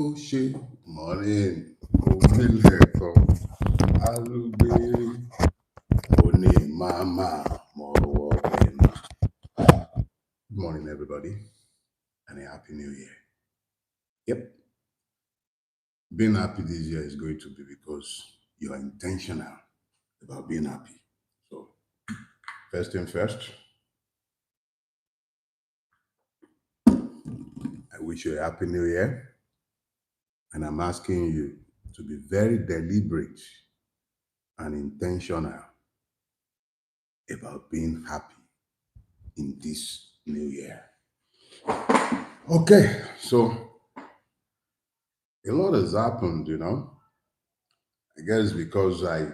Ṣe morning omílẹ̀kọ alúgbèrè òní màmá mọ̀wọ́ ẹ̀nà. Good morning, everybody, and a happy new year. Yep, being happy this year is going to be because you are intentional about being happy. So, first thing first, I wish you a happy new year. And I'm asking you to be very deliberate and intentional about being happy in this new year. Okay, so a lot has happened, I guess because I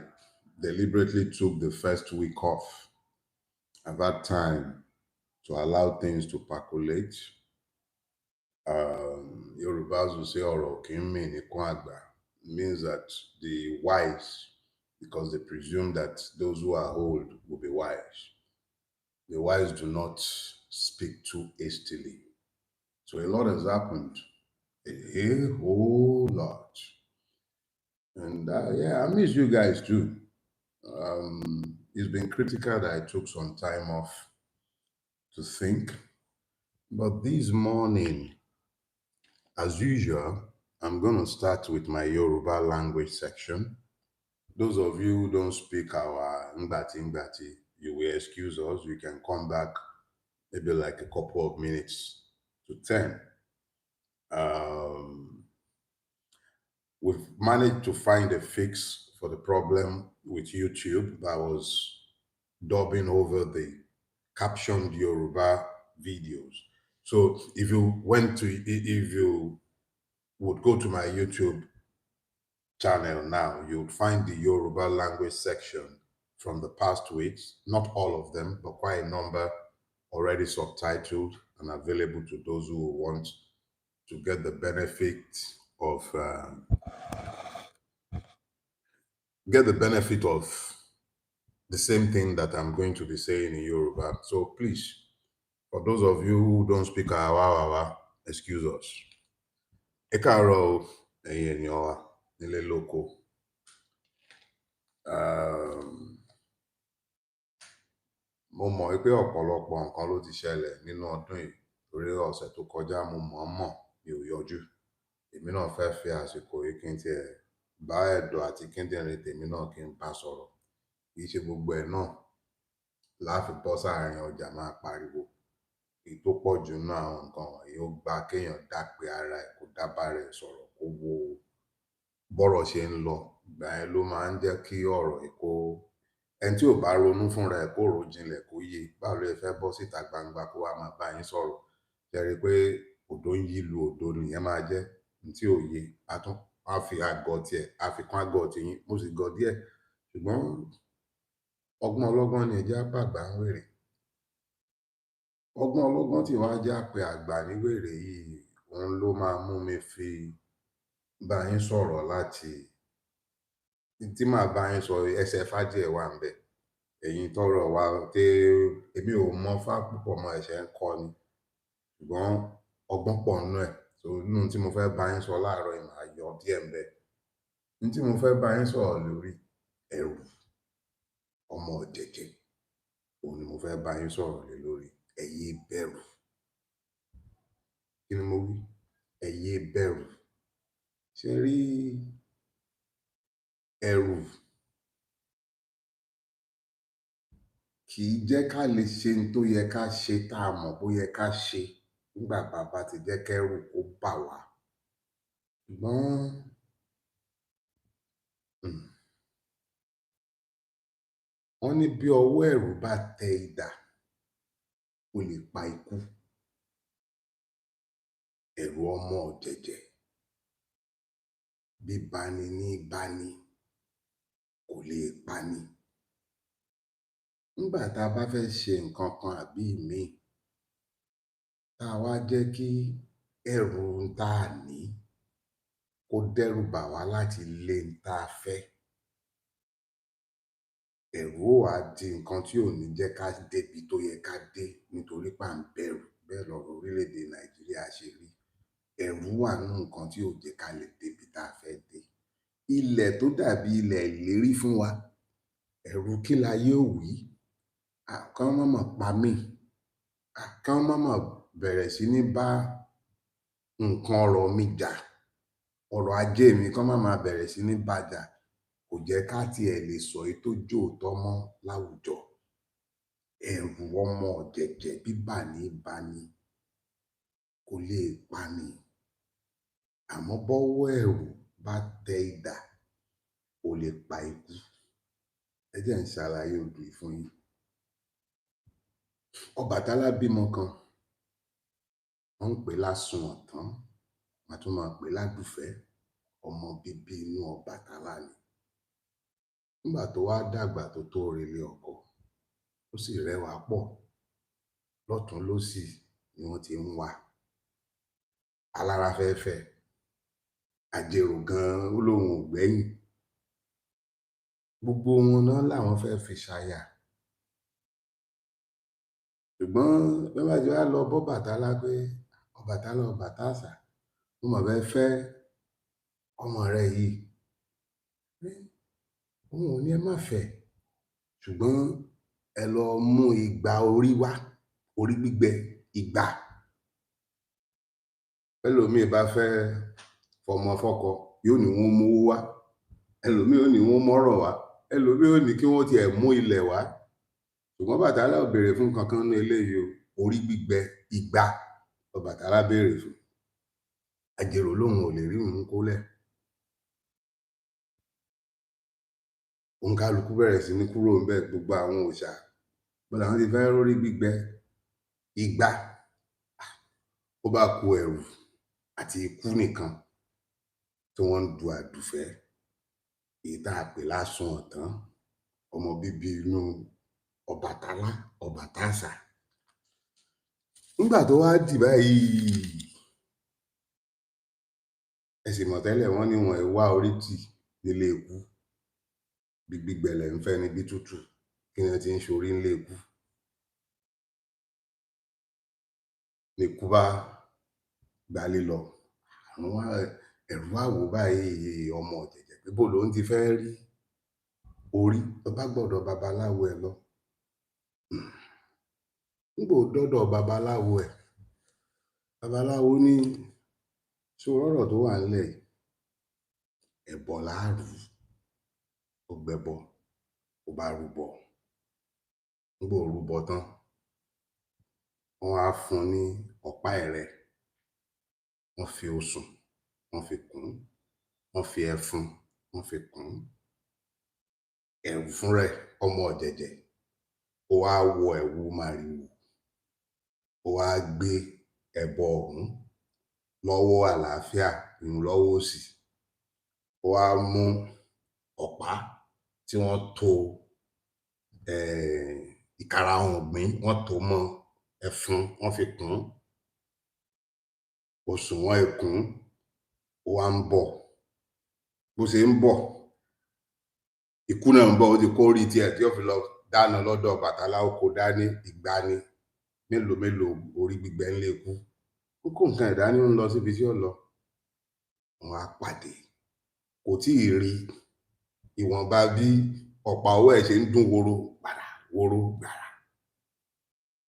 deliberately took the first week off. I've had time to allow things to percolate. Yorubas will say "Ọ̀rọ̀ kì í mì níkùn àgbà," means that the wise, because they presume that those who are old will be wise. The wise do not speak too hastily. So a lot has happened, a whole lot. And I miss you guys too. It's been critical that I took some time off to think. But this morning, as usual, I'm going to start with my Yoruba language section. Those of you who don't speak our Ngbati, you will excuse us. You can come back maybe like a couple of minutes to 10. We've managed to find a fix for the problem with YouTube that was dubbing over the captioned Yoruba videos. So if you would go to my YouTube channel now, you would find the Yoruba language section from the past weeks, not all of them, but quite a number already subtitled and available to those who want to get the benefit of the same thing that I'm going to be saying in Yoruba. So please, for those of you who don't speak Awawawa, excuse us. Ẹ káàárọ̀ ẹ̀yin ènìyàn wa nílé lóko. Mo mọ̀ pé ọ̀pọ̀lọpọ̀ nǹkan ló ti ṣẹlẹ̀ nínú ọdún yìí torí ọ̀sẹ̀ tó kọjá mo mọ̀ mi ò yọjú. Èmi náà fẹ́ fi àsìkò yìí kí n tiẹ̀ bá ẹ̀dọ̀ àti kíndìnrín tèmi náà kí n bá sọ̀rọ̀. Kì í ṣe gbogbo ẹ̀ náà láàfin bọ́ sáàrin ọjà máa pariwo. Èyí tó pọ̀ jù nínú àwọn nǹkan wọ̀nyí ó gba kéèyàn dápé ara ẹ̀ kó dábà rẹ̀ sọ̀rọ̀ kó wo bọ́rọ̀ ṣe ń lọ. Ìgbà yẹn ló máa ń jẹ́ kí ọ̀rọ̀ èkó ẹni tí ò bá ronú fúnra ẹ̀ kó rò jinlẹ̀ kó yé báwo ló fẹ́ bọ́ síta gbangba kó wá máa bá yín sọ̀rọ̀. Ṣé rí i pé òdo ń yí lu òdo nìyẹn máa jẹ́ ní tí ò yé á fi àgọ́ tiẹ̀ á fi kún àgọ́ tiyín mo sì gọ̀ díẹ̀ ṣùgbọ́n ọgbọ́n ọlọ́gbọ́n ni ẹ̀jẹ̀ á bàgbà ń wèrè. Ọgbọ́n ọlọ́gbọ́n tí wàá já pé àgbà ní wèrè yìí òun ló máa mú mi fi bá yín sọ̀rọ̀ láti tí màá bá yín sọ ẹsẹ̀ fájì ẹ̀ wà ń bẹ̀. Ẹ̀yin tọrọ wa tí èmi ò mọ fá púpọ̀ mọ́ ẹ̀ṣẹ̀ ń kọ́ ni ṣùgbọ́n ọgbọ́n pọ̀ nínú ẹ̀. So nínú tí mo fẹ́ bá yín sọ láàárọ̀ yìí màá yọ díẹ̀ ń bẹ̀. Ní tí mo fẹ́ bá yín sọ̀rọ̀ lórí ẹ̀rù ọmọ jẹ̀jẹ̀ òun ni mo fẹ́ bá yín sọ̀rọ̀ lé lórí. Ẹ yé bẹ̀rù. Kí ni mo wí? Ẹ yé bẹ̀rù. Ṣé rí ẹ̀rù kì í jẹ́ ká lè ṣe ohun tó yẹ ká ṣe tá a mọ̀ bó yẹ ká ṣe nígbà bàbá ti jẹ́ kẹ́rù kó bà wá. Ṣùgbọ́n wọ́n ní bí ọwọ́ ẹ̀rù bá tẹ idà ó lè pa ikú. Ẹ̀rù ọmọ jẹ̀jẹ̀ bí bani ní bani kò lè pani. Nígbà tá a bá fẹ́ ṣe nǹkan kan àbí ìmíì tá a wá jẹ́ kí ẹ̀rù ń tá a ní kó dẹ́rù bà wá láti lé ń tá a fẹ́. Ẹ̀rù ó wá di nǹkan tí ò ní jẹ́ ká débi tó yẹ ká dé nítorí pà ń bẹ̀rù. Bẹ́ẹ̀ lọ̀rọ̀ orílẹ̀-èdè Nàìjíríà ṣe rí. ẹ̀rù wà nínú nǹkan tí ò jẹ́ ká lè débi tá a fẹ́ dé. Ilẹ̀ tó dàbí ilẹ̀ ìlérí fún wa, ẹ̀rù kí láyé ó wí? Kán má mà pa mí, kán má mà bẹ̀rẹ̀ sí ní bá nǹkan ọrọ̀ mi jà, ọrọ̀ ajé mi kán má mà bẹ̀rẹ̀ sí ní bá jà, kò jẹ́ ká tiẹ̀ lè sọ èyí tó jóòtọ́ mọ́ láwùjọ. Ẹ̀rù ọmọ ọ̀jẹ̀jẹ̀ bíbà ní bani kò lè pani, àmọ́ bọ́wọ́ ẹ̀rù bá tẹ idà ó lè pa ikú. Ẹ jẹ́ n ṣàlàyé odù yìí fún yín. Ọbàtálá bímọ kan, wọ́n ń pè é lásùnwọ̀ntán, wọ́n tún máa pè é ládùfẹ́, ọmọ bíbí inú Ọbàtálá ni. Nígbà tó wá dàgbà tó tó relé ọkọ, ó sì rẹwà pọ̀, lọ́tùn lósì ni wọ́n ti ń wá. Alára fẹ́ fẹ́, àjèrò gan-an ó lóun ò gbẹ́yìn. Gbogbo wọn náà làwọn fẹ́ fi ṣaya. Ṣùgbọ́n bí wọ́n bá ti wá lọ bọ́bàtálá pé Ọbàtálá Ọbàtáàṣà, mo mà fẹ́ fẹ́ ọmọ rẹ yìí. Òun ò ní ẹ má fẹ́, ṣùgbọ́n ẹ lọ mú igba orí wá, orí gbígbẹ igba. Ẹlòmíì bá fẹ́ fọmọ fọ́kọ, yóò ní wọ́n mówó wá, ẹlòmíì ó ní wọ́n mọ́rọ̀ wá, ẹlòmíì ó ní kí wọ́n tiẹ̀ mú ilẹ̀ wá. Ṣùgbọ́n Ọbàtálá ò béèrè fún kankan nínú eléyìí o, orí gbígbẹ igba Ọbàtálá béèrè fún. Àjèrò lóun ò lè rí òun kólẹ̀. Òǹkálukú bẹ̀rẹ̀ sí ní kúrò ńbẹ̀, gbogbo àwọn òòṣà bó làwọn ti fẹ́ rórí gbígbẹ igba. Ó bá ku ẹ̀rù àti ikú nìkan tí wọ́n ń du àdùfẹ́, èyí tá a pè lásùnwọ̀ntán, ọmọ bíbí inú Ọbàtálá Ọbàtáàṣà. Nígbà tó wá dì báyìí, ẹ sì mọ̀ tẹ́lẹ̀ wọ́n ní wọn ì wá orí tì nílé ikú. Bí gbígbẹ lẹ̀ ń fẹ́ ni bí tútù, kí ni wọ́n ti ń ṣorí nílé ikú. Nikú bá gbalé lọ, àwọn ẹ̀rù wá wò báyìí ọmọ ọ̀jẹ̀jẹ̀ pé bó lòun ti fẹ́ rí orí, ló bá gbọ́dọ̀ babaláwo ẹ̀ lọ. Nígbà ó dọ́dọ̀ babaláwo ẹ̀, babaláwo ní ṣé o rọ́rọ̀ tó wà nílẹ̀ yìí, ẹbọ la rú. Ó gbẹbọ, ó bá rúbọ. Nígbà ó rúbọ tán, wọ́n á fún ní ọ̀pá ẹ̀rẹ̀, wọ́n fi osùn, wọ́n fi kùn ún, wọ́n fi ẹfun, wọ́n fi kùn ún. Ẹ̀rù fúnra ẹ̀, ọmọ ọ̀jẹ̀jẹ̀, ó wá wọ ẹ̀wù màrìwò, ó wá gbé ẹbọ ọ̀hún lọ́wọ́ àlàáfíà, lọ́wọ́ òsì. Ó wá mú ọ̀pá tí wọ́n to ìkarahun ọ̀gbìn, wọ́n tò mọ́ ẹfun, wọ́n fi kùn ún, òṣùwọ̀n ẹkùn, ó wá ń bọ̀. Bó ṣe ń bọ̀, ikú náà ń bọ̀, ó ti kó orí tiẹ̀ tí ó fi lọ dáná lọ́dọ̀ Ọbàtálá, ó kó dání igba ni, mélòó mélòó orí gbígbẹ ńlé ikú. Ó kó nǹkan ìdání ń lọ síbi tí ó lọ. Wọ́n á pàdé, kò tí ì rí ìwọ̀nba bí ọ̀pá ọwọ́ ẹ̀ ṣe ń dún woro gbàrà woro gbàrà.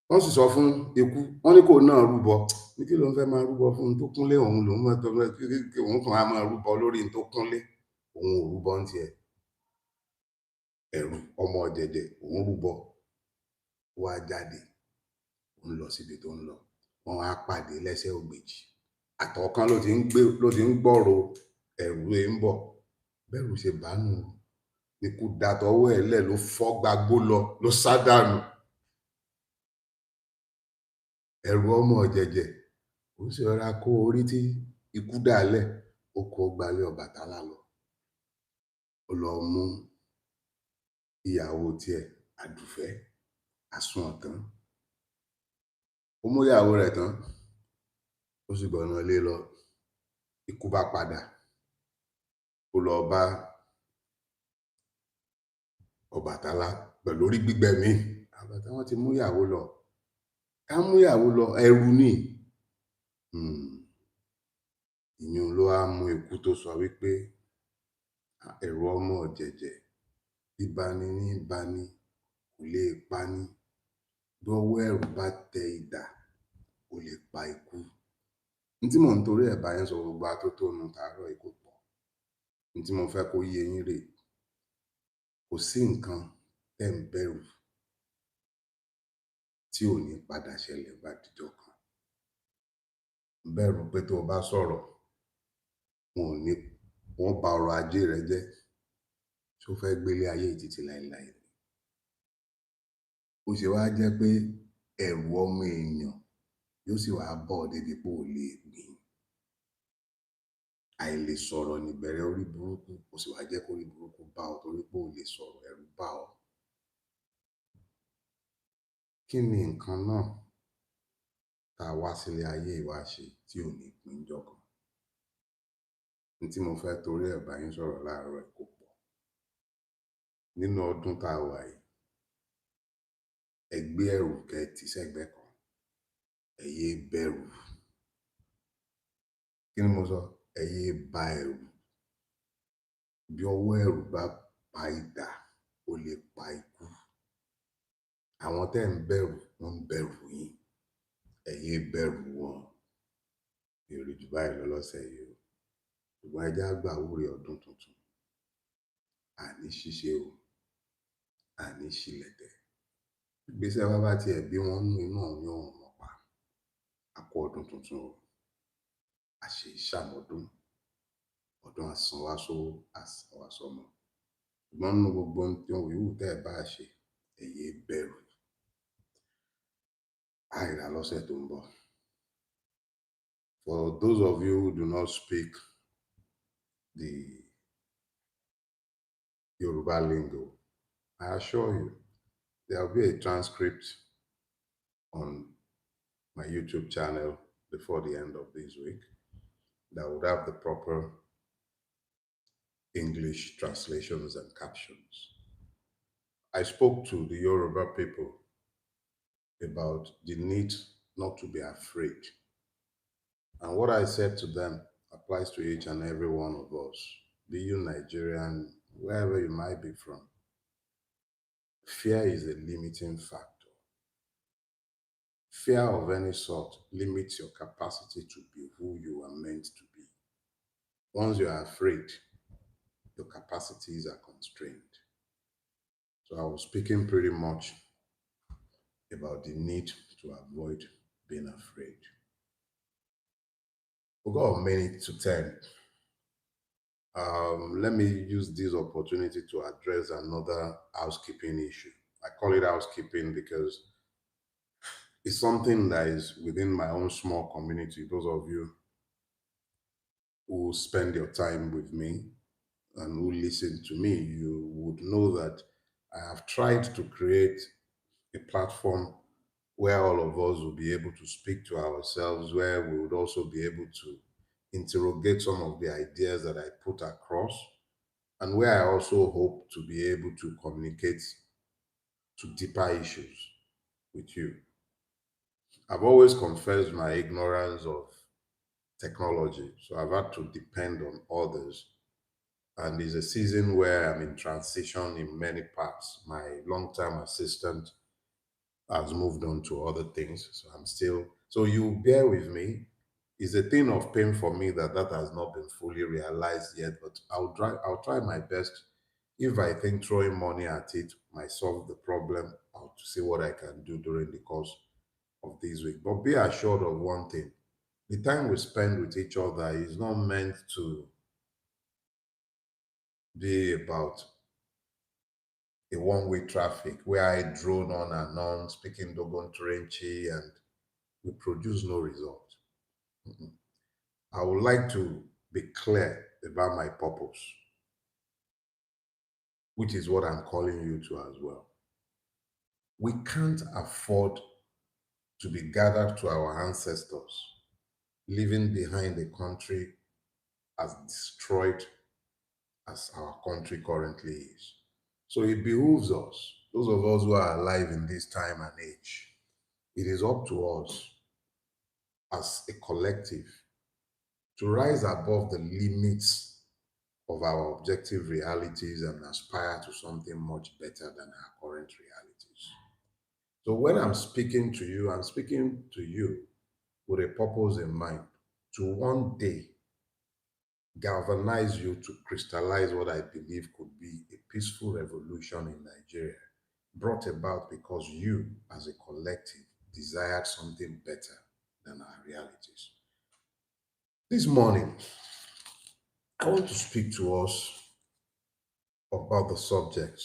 Wọ́n sì sọ fún ikú, wọ́n ní kò náà rúbọ. Ní kí ló ń fẹ́ máa rúbọ fún un tó kúnlé òun, lòun máa tọ́ kí òun kàn á máa rúbọ lórí tó kúnlé. Òun ò rúbọ ń tiẹ̀. Ẹ̀rù ọmọ ọ̀jẹ̀jẹ̀, òun rúbọ. Ó wá jáde, ó ń lọ síbi tó ń lọ. Wọ́n á pàdé lẹ́sẹ̀ ògbèjì. Àtọ̀ọ́kán ló ti ń gbọ́rọ̀ ẹ̀rù ń bọ̀. Bẹ́rù ṣe bánú, ikú dàtọwọ́ ẹ̀ lẹ̀ ló fọ́ gbagbó lọ, ló sá dànù. Ẹ̀rù ọmọ ọ̀jẹ̀jẹ̀, ó sì rọra kó orí tí ikú dàálẹ̀, ó kó gbalé Ọbàtálá lọ. Ó lọ mú ìyàwó tiẹ̀, àdùfẹ́, àsùnwọ̀ntán. Ó mú ìyàwó rẹ̀ tán, ó sì gbọ̀nà ilé lọ. Ikú bá padà, ó lọ bá Ọbàtálá pẹ̀lú orí gbígbẹ míì. Àbàtà wọn ti mú ìyàwó lọ. Ká mú ìyàwó lọ, ẹrù ni. ìyún ló wá mú ikú tó sọ wípé ẹ̀rù ọmọ jẹ̀jẹ̀ bíbani ní bani kò lè pani bí ọwọ́ ẹ̀rù bá tẹ idà ó lè pa ikú. Ní tí mò ń torí ẹ̀ bá yín sọ gbogbo atótónu tàárọ̀ yìí kò pọ̀. Ní tí mo fẹ́ kó yé yín rèé, kò sí nǹkan tẹ́ ń bẹ̀rù tí ò ní padà ṣẹlẹ̀ bá dijọ́ kan. Bẹ̀rù pé tó o bá sọ̀rọ̀ wọ́n ba ọrọ̀ ajé rẹ jẹ́, ṣó fẹ́ gbélé ayé yìí títí láéláé ni. Ó ṣe wá jẹ́ pé ẹ̀rù ọmọ èèyàn yóò sì wá bọ́ ọ débi pé ò lè gbìn. Àìlè sọ̀rọ̀ níbẹ̀rẹ̀ orí burúkú, ó sì wá jẹ́ kó orí burúkú bá ọ torí pé ò lè sọ̀rọ̀, ẹ̀rù bá ọ. Kí ni nǹkan náà tá a wá sílé ayé ìwà ṣe tí ò ní pín níjọ́ kan? Ní tí mo fẹ́ torí ẹ̀ bá yín sọ̀rọ̀ láàárọ̀ yìí kò pọ̀. Nínú ọdún tá a wà yìí, ẹ gbé ẹ̀rù kẹ́ ẹ tì sẹ́gbẹ̀ẹ́ kan, ẹ yé bẹ̀rù. Kí ni mo sọ? Ẹ yé ba ẹ̀rù. Bí ọwọ́ ẹ̀rù bá pa idà, ó lè pa ikú. Àwọn tẹ́ ń bẹ̀rù, wọ́n ń bẹ̀rù yín. Ẹ yé bẹ̀rù wọn. Mi ò rí jù báyìí lọ lọ́sẹ̀ yìí o. Ṣùgbọ́n ẹ jẹ́ á gbà wúre ọdún tuntun. Àní ṣíṣe o, àní ṣílẹ̀tẹ̀. Ìgbésẹ̀ wa bá tiẹ̀ bí wọ́n nú inú ọ̀hún yóò wọ́n pa. A kú ọdún tuntun o. Àṣẹ ìṣàmọ́dún. Ọdún àsanwásówó, àsanwásọmọ. Ṣùgbọ́n nínú gbogbo ohun tí òun yòówù tẹ́ ẹ bá ṣe, ẹ yé bẹ̀rù. Á ríra lọ́sẹ̀ tó ń bọ̀. For those of you who do not speak the Yoruba lingo, I assure you, there will be a transcript on my YouTube channel before the end of this week that would have the proper English translations and captions. I spoke to the Yoruba people about the need not to be afraid. And what I said to them applies to each and every one of us, be you Nigerian, wherever you might be from. Fear is a limiting factor. Fear of any sort limits your capacity to be who you are meant to be. Once you are afraid, your capacities are constrained. So I was speaking pretty much about the need to avoid being afraid. We've got a minute to 10. Let me use this opportunity to address another housekeeping issue. I call it housekeeping because it's something that is within my own small community. Those of you who spend your time with me and who listen to me, you would know that I have tried to create a platform where all of us will be able to speak to ourselves, where we would also be able to interrogate some of the ideas that I put across, and where I also hope to be able to communicate to deeper issues with you. I've always confessed my ignorance of technology, so I've had to depend on others. And it's a season where I'm in transition in many parts. My long-term assistant has moved on to other things, so you bear with me. It's a thing of pain for me that has not been fully realized yet, but I'll try my best. If I think throwing money at it might solve the problem, I'll see what I can do during the course of this week. But be assured of one thing: the time we spend with each other is not meant to be about a one-way traffic where I drone on and on, speaking Dogon Trenchi, and we produce no result. I would like to be clear about my purpose, which is what I'm calling you to as well. We can't afford to be gathered to our ancestors, leaving behind a country as destroyed as our country currently is. So it behooves us, those of us who are alive in this time and age, it is up to us as a collective to rise above the limits of our objective realities and aspire to something much better than our current realities. So when I'm speaking to you, I'm speaking to you with a purpose in mind to one day galvanize you to crystallize what I believe could be a peaceful revolution in Nigeria, brought about because you, as a collective, desired something better than our realities. This morning, I want to speak to us about the subject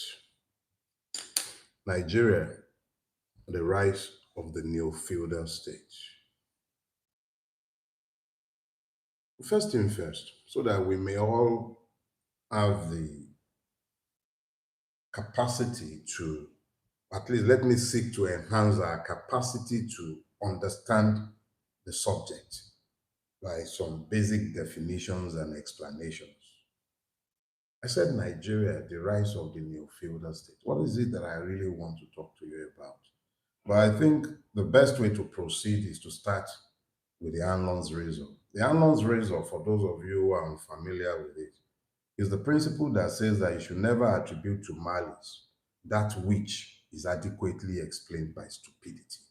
Nigeria, the rise of the Neo-Feudal state. First thing first, so that we may all have the capacity to, at least let me seek to enhance our capacity to understand the subject by some basic definitions and explanations. I said Nigeria, the rise of the neo-feudal state. What is it that I really want to talk to you about? But I think the best way to proceed is to start with the Anlon's razor. The Anlon's razor, for those of you who are unfamiliar with it, is the principle that says that you should never attribute to malice that which is adequately explained by stupidity.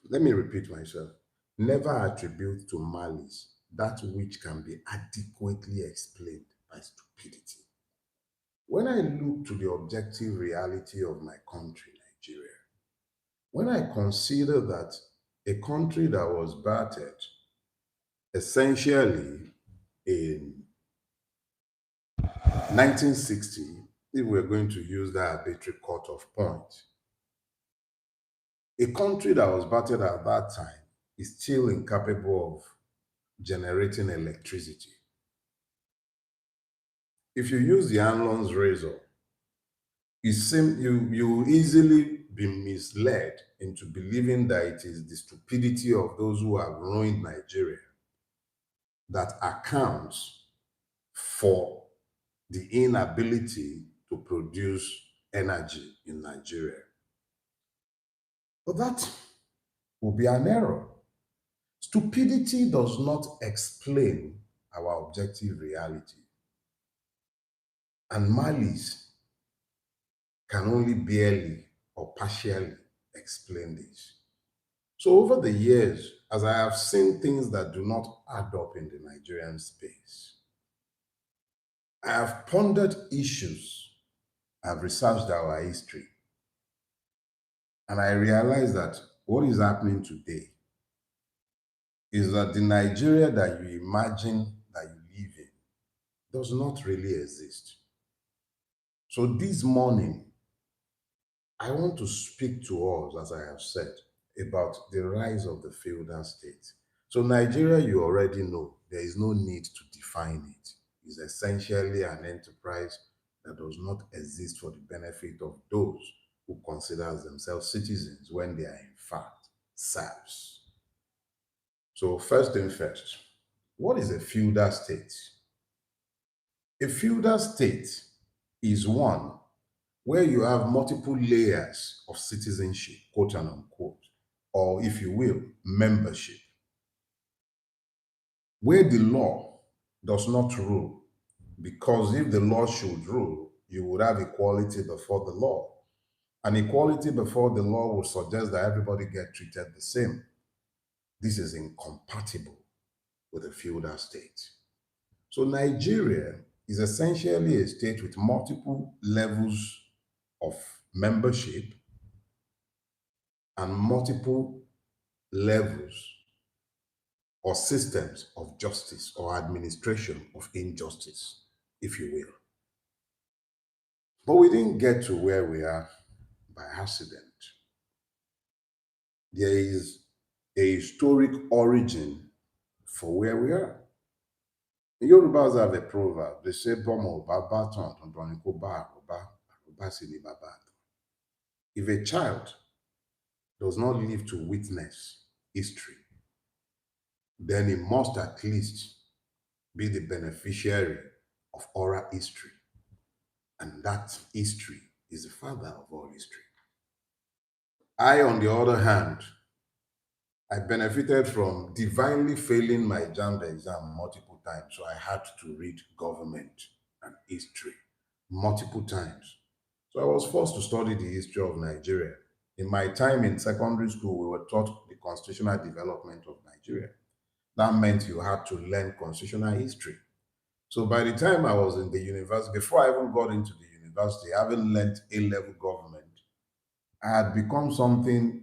Let me repeat myself. Never attribute to malice that which can be adequately explained by stupidity. When I look to the objective reality of my country, Nigeria, when I consider that a country that was battered essentially in 1960, if we're going to use that arbitrary cut-off point, a country that was battered at that time is still incapable of generating electricity. If you use the Anlon's razor, you will easily be misled into believing that it is the stupidity of those who have ruined Nigeria that accounts for the inability to produce energy in Nigeria. But that will be an error. Stupidity does not explain our objective reality, and malice can only barely or partially explain this. So over the years, as I have seen things that do not add up in the Nigerian space, I have pondered issues, I've researched our history, and I realized that what is happening today is that the Nigeria that you imagine that you live in does not really exist. So this morning, I want to speak to us, as I have said, about the rise of the feudal state. So Nigeria, you already know, there is no need to define it. It's essentially an enterprise that does not exist for the benefit of those who consider themselves citizens when they are in fact serfs. So first thing first, what is a feudal state? A feudal state is one where you have multiple layers of citizenship, quote and unquote, or if you will, membership, where the law does not rule. Because if the law should rule, you would have equality before the law. And equality before the law would suggest that everybody get treated the same. This is incompatible with a feudal state. So Nigeria is essentially a state with multiple levels of membership and multiple levels or systems of justice or administration of injustice, if you will. But we didn't get to where we are by accident. There is a historic origin for where we are. The Yorubas have a proverb. They say, "Bomo baba ton ton ko ba aroba, aroba si ni baba." If a child does not live to witness history, then he must at least be the beneficiary of oral history. And that history is the father of all history. I, on the other hand, I benefited from divinely failing my JAMB exam multiple times, so I had to read government and history multiple times. So I was forced to study the history of Nigeria. In my time in secondary school, we were taught the constitutional development of Nigeria. That meant you had to learn constitutional history. So by the time I was in the university, before I even got into the university, having learned A-level government, I had become something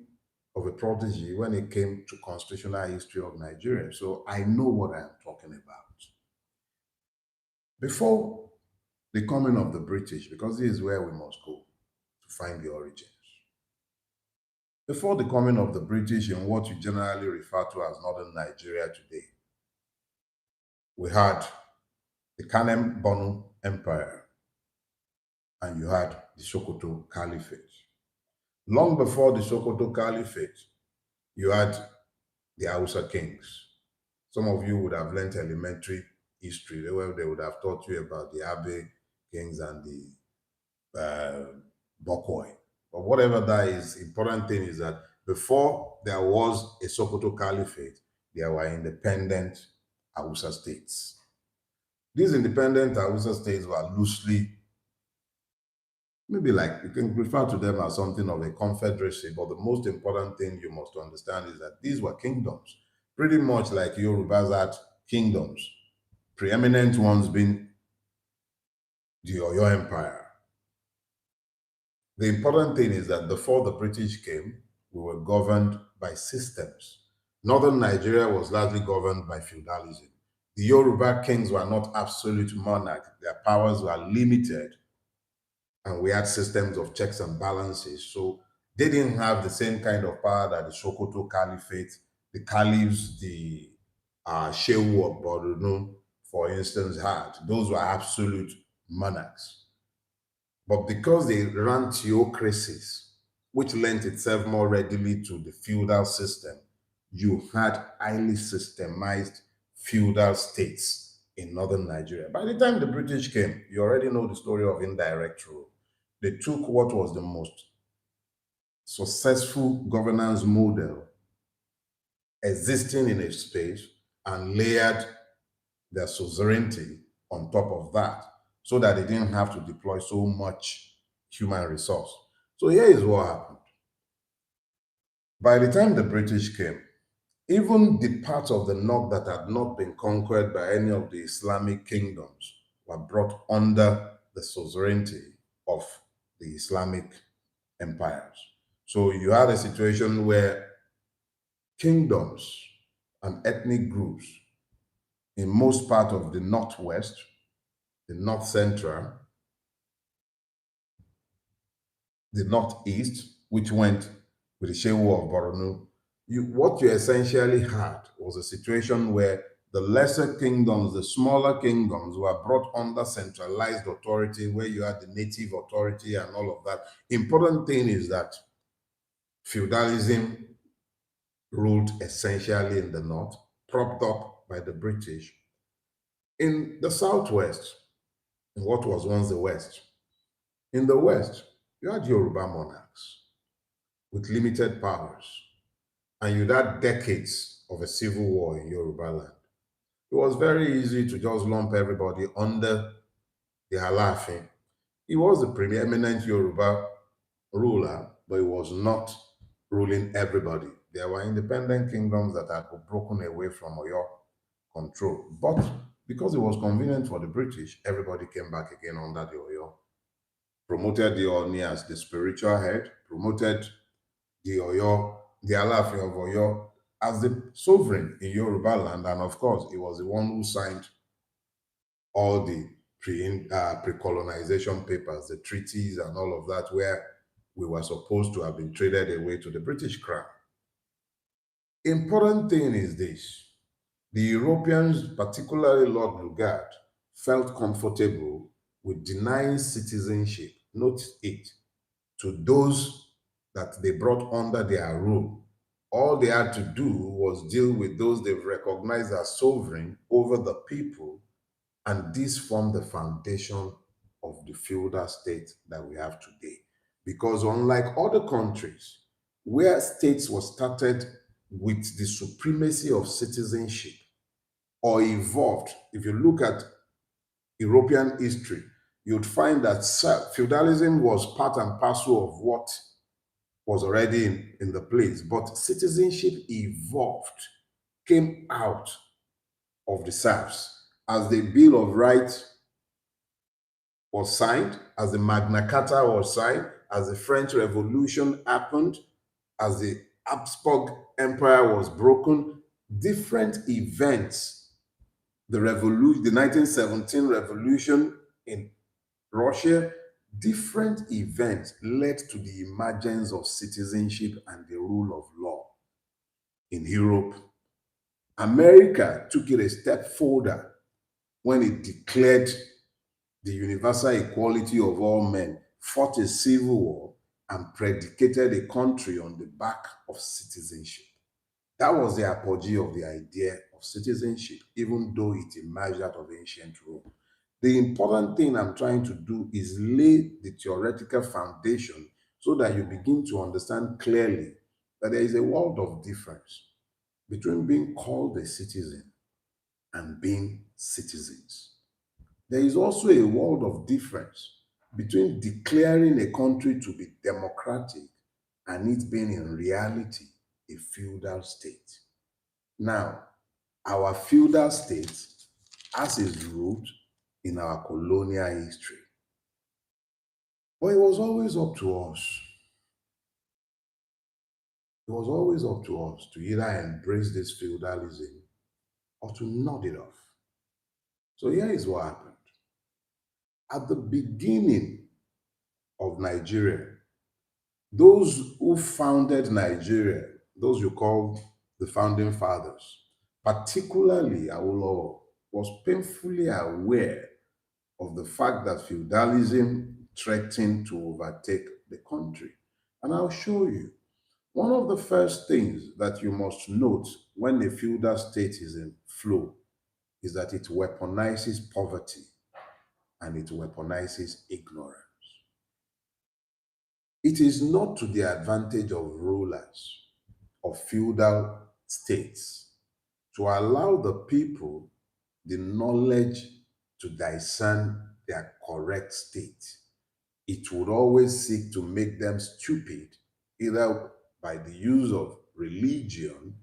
of a protege when it came to constitutional history of Nigeria. So I know what I'm talking about. Before the coming of the British, because this is where we must go to find the origins. Before the coming of the British in what you generally refer to as northern Nigeria today, we had the Kanem Bonu Empire and you had the Sokoto Caliphate. Long before the Sokoto Caliphate, you had the Hausa kings. Some of you would have learned elementary history where they would have taught you about the Abe kings and the Bokoi. But whatever that is, important thing is that before there was a Sokoto Caliphate, there were independent Hausa states. These independent Hausa states were loosely, maybe like you can refer to them as something of a confederacy, but the most important thing you must understand is that these were kingdoms, pretty much like Yorubas had kingdoms, preeminent ones being the Oyo Empire. The important thing is that before the British came, we were governed by systems. Northern Nigeria was largely governed by feudalism. The Yoruba kings were not absolute monarchs, their powers were limited, and we had systems of checks and balances. So they didn't have the same kind of power that the Sokoto Caliphate, the caliphs, the Shehu of Borno, for instance, had. Those were absolute monarchs. But because they ran theocracies, which lent itself more readily to the feudal system, you had highly systemized feudal states in northern Nigeria. By the time the British came, you already know the story of indirect rule. They took what was the most successful governance model existing in a space and layered their suzerainty on top of that so that they didn't have to deploy so much human resource. So here is what happened. By the time the British came, even the parts of the north that had not been conquered by any of the Islamic kingdoms were brought under the suzerainty of the Islamic empires. So you had a situation where kingdoms and ethnic groups in most part of the northwest, the north central, the northeast, which went with the Shehu of Borno, what you essentially had was a situation where the lesser kingdoms, the smaller kingdoms were brought under centralized authority where you had the native authority and all of that. Important thing is that feudalism ruled essentially in the north, propped up by the British. In the southwest, in what was once the west, in the west, you had Yoruba monarchs with limited powers, and you had decades of a civil war in Yoruba land. It was very easy to just lump everybody under the Halafin. He was a preeminent Yoruba ruler, but he was not ruling everybody. There were independent kingdoms that had broken away from Oyo control. But because it was convenient for the British, everybody came back again under the Oyo, promoted the Oni as the spiritual head, promoted the Oyo, the Alafin of Oyo, as the sovereign in Yoruba land. And of course, he was the one who signed all the pre-colonization papers, the treaties and all of that, where we were supposed to have been traded away to the British crown. Important thing is this. The Europeans, particularly Lord Lugard, felt comfortable with denying citizenship, note it, to those that they brought under their rule. All they had to do was deal with those they've recognized as sovereign over the people, and this formed the foundation of the feudal state that we have today. Because unlike other countries, where states were started with the supremacy of citizenship or evolved. If you look at European history, you'd find that feudalism was part and parcel of what was already in the place, but citizenship evolved, came out of the serfs as the Bill of Rights was signed, as the Magna Carta was signed, as the French Revolution happened, as the Habsburg Empire was broken. Different events, the revolution, the 1917 revolution in Russia, different events led to the emergence of citizenship and the rule of law in Europe. America took it a step further when it declared the universal equality of all men, fought a civil war, and predicated a country on the back of citizenship. That was the apogee of the idea of citizenship, even though it emerged out of ancient Rome. The important thing I'm trying to do is lay the theoretical foundation so that you begin to understand clearly that there is a world of difference between being called a citizen and being citizens. There is also a world of difference between declaring a country to be democratic and it being in reality a feudal state. Now, our feudal state has its root in our colonial history. But it was always up to us. It was always up to us to either embrace this feudalism or to nod it off. So here is what happened. At the beginning of Nigeria, those who founded Nigeria, those you call the founding fathers, particularly Awolowo, was painfully aware of the fact that feudalism threatened to overtake the country. And I'll show you. One of the first things that you must note when a feudal state is in flow is that it weaponizes poverty and it weaponizes ignorance. It is not to the advantage of rulers of feudal states to allow the people the knowledge to discern their correct state. It would always seek to make them stupid, either by the use of religion,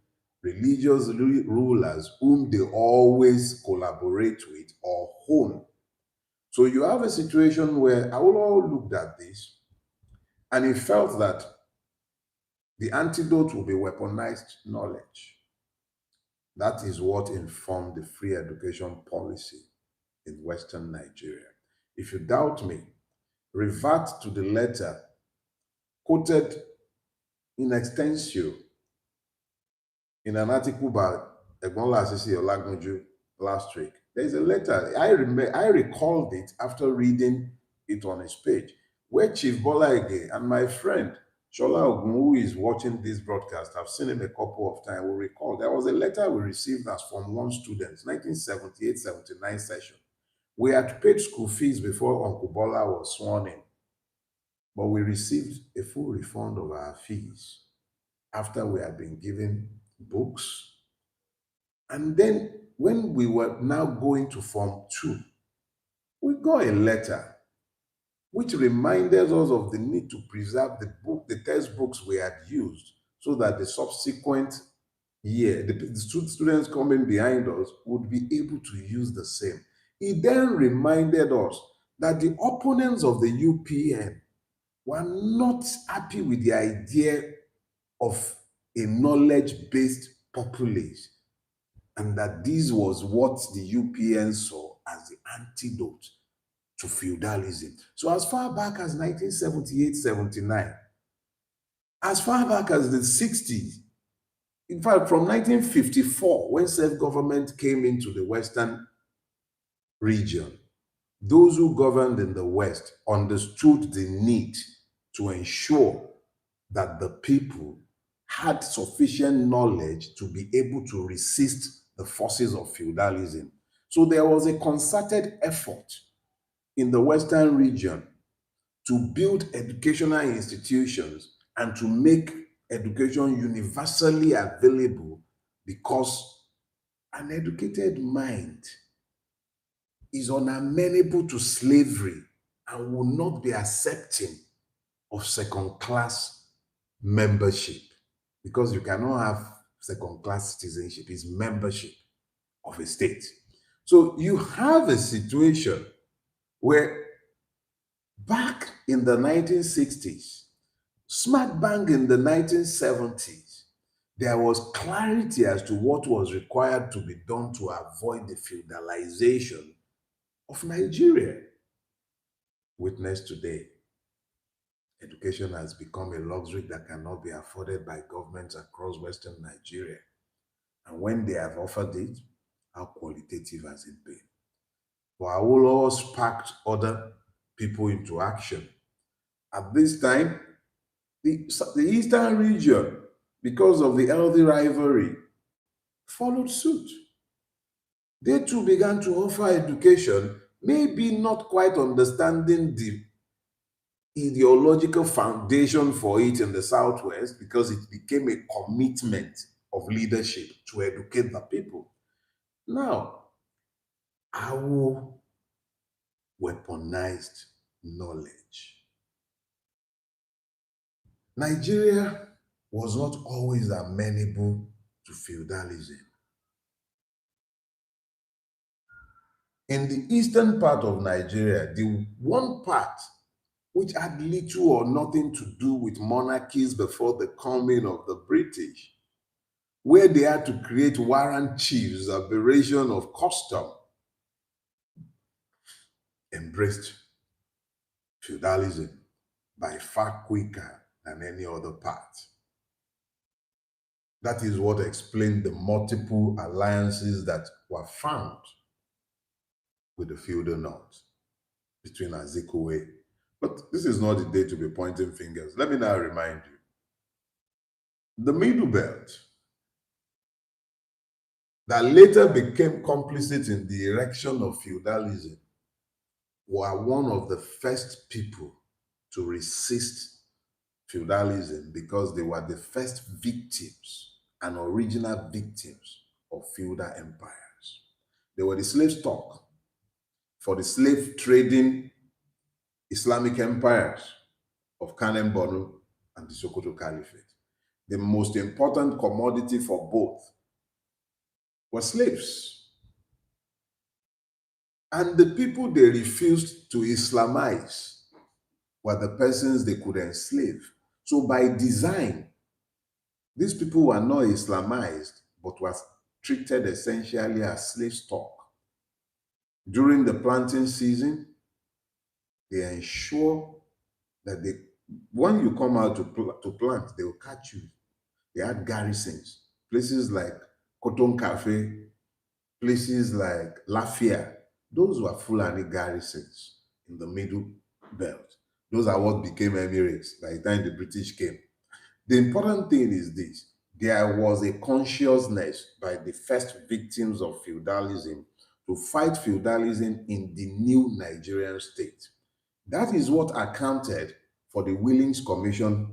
religious rulers whom they always collaborate with or own. So you have a situation where Awolowo looked at this and he felt that the antidote will be weaponized knowledge. That is what informed the free education policy in Western Nigeria. If you doubt me, revert to the letter quoted in extensio in an article by Egbola Asisi Olagunju last week. There's a letter, I recalled it after reading it on his page, where Chief Bola Ige and my friend Shola Ogun, who is watching this broadcast, I've seen him a couple of times, will recall there was a letter we received as Form 1 students, 1978-79 session. We had paid school fees before Uncle Bola was sworn in, but we received a full refund of our fees after we had been given books. And then when we were now going to Form 2, we got a letter which reminded us of the need to preserve the textbooks we had used so that the subsequent year, the students coming behind us would be able to use the same. It then reminded us that the opponents of the UPN were not happy with the idea of a knowledge-based populace, and that this was what the UPN saw as the antidote to feudalism. So as far back as 1978-79, as far back as the 60s, in fact, from 1954, when self-government came into the Western region, those who governed in the West understood the need to ensure that the people had sufficient knowledge to be able to resist the forces of feudalism. So there was a concerted effort in the Western region to build educational institutions and to make education universally available because an educated mind is unamenable to slavery and will not be accepting of second class membership, because you cannot have second class citizenship, it's membership of a state. So you have a situation where back in the 1960s, smack bang in the 1970s, there was clarity as to what was required to be done to avoid the feudalization of Nigeria. Witness today, education has become a luxury that cannot be afforded by governments across Western Nigeria. And when they have offered it, how qualitative has it been? But Awolowo sparked other people into action. At this time, the Eastern region, because of the healthy rivalry, followed suit. They too began to offer education, maybe not quite understanding the ideological foundation for it in the Southwest, because it became a commitment of leadership to educate the people. Now, our weaponized knowledge. Nigeria was not always amenable to feudalism. In the eastern part of Nigeria, the one part which had little or nothing to do with monarchies before the coming of the British, where they had to create warrant chiefs, aberration of custom, embraced feudalism by far quicker than any other part. That is what explained the multiple alliances that were found with the feudal north between Azikiwe. But this is not the day to be pointing fingers. Let me now remind you. The Middle Belt, that later became complicit in the erection of feudalism, were one of the first people to resist feudalism because they were the first victims and original victims of feudal empires. They were the slave stock for the slave trading Islamic empires of Kanem Borno and the Sokoto Caliphate. The most important commodity for both were slaves. And the people they refused to Islamize were the persons they could enslave. So by design, these people were not Islamized, but were treated essentially as slave stock. During the planting season, they ensure that when you come out to plant, they will catch you. They had garrisons, places like Cotton Cafe, places like Lafia. Those were Fulani garrisons in the Middle Belt. Those are what became emirates by the time the British came. The important thing is this: there was a consciousness by the first victims of feudalism to fight feudalism in the new Nigerian state. That is what accounted for the Willings Commission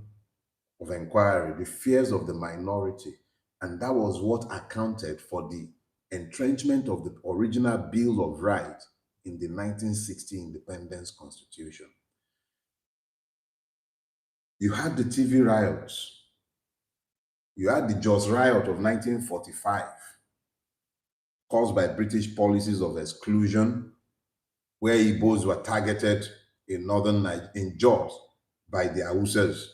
of Inquiry, the fears of the minority, and that was what accounted for the entrenchment of the original Bill of Rights in the 1960 Independence Constitution. You had the TV riots. You had the Jos riot of 1945, caused by British policies of exclusion, where Igbos were targeted in in Jos by the Hausas.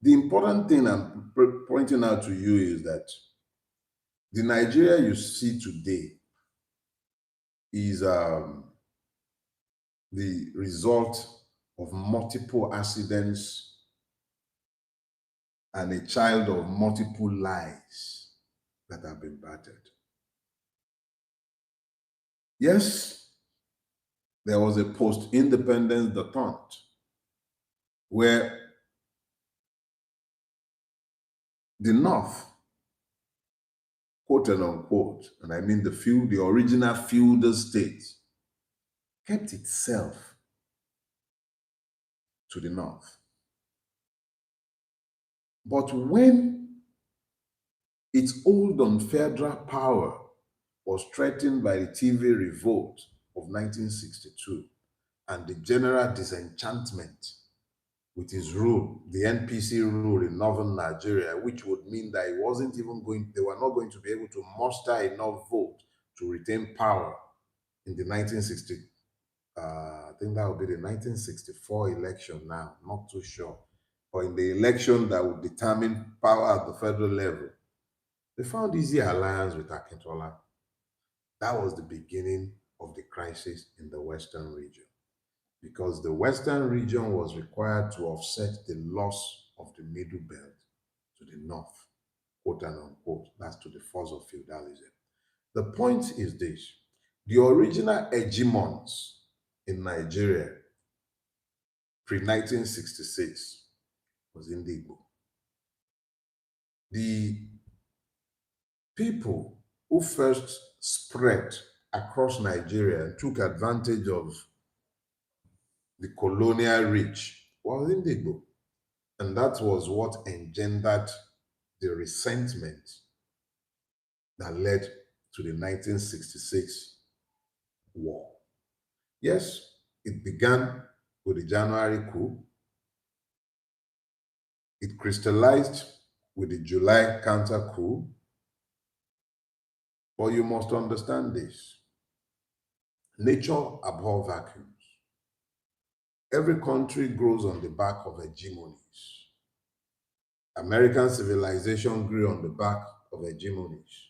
The important thing I'm pointing out to you is that the Nigeria you see today is the result of multiple accidents and a child of multiple lies that have been battered. Yes, there was a post-independence detente where the North, quote and unquote, and I mean the original feudal state, kept itself to the North. But when its hold on federal power was threatened by the TV revolt of 1962 and the general disenchantment with his rule, the NPC rule in northern Nigeria, which would mean that they were not going to be able to muster enough vote to retain power in the 1960, I think that would be the 1964 election now, not too sure. Or in the election that would determine power at the federal level, they found easy alliance with Akintola. That was the beginning of the crisis in the Western region because the Western region was required to offset the loss of the Middle Belt to the north, quote and unquote. That's to the force of feudalism. The point is this: the original hegemons in Nigeria pre 1966 was Indigo. The people who first spread across Nigeria and took advantage of the colonial reach was Indigo. And that was what engendered the resentment that led to the 1966 war. Yes, it began with the January coup. It crystallized with the July counter coup. But you must understand this. Nature abhors vacuums. Every country grows on the back of hegemonies. American civilization grew on the back of hegemonies.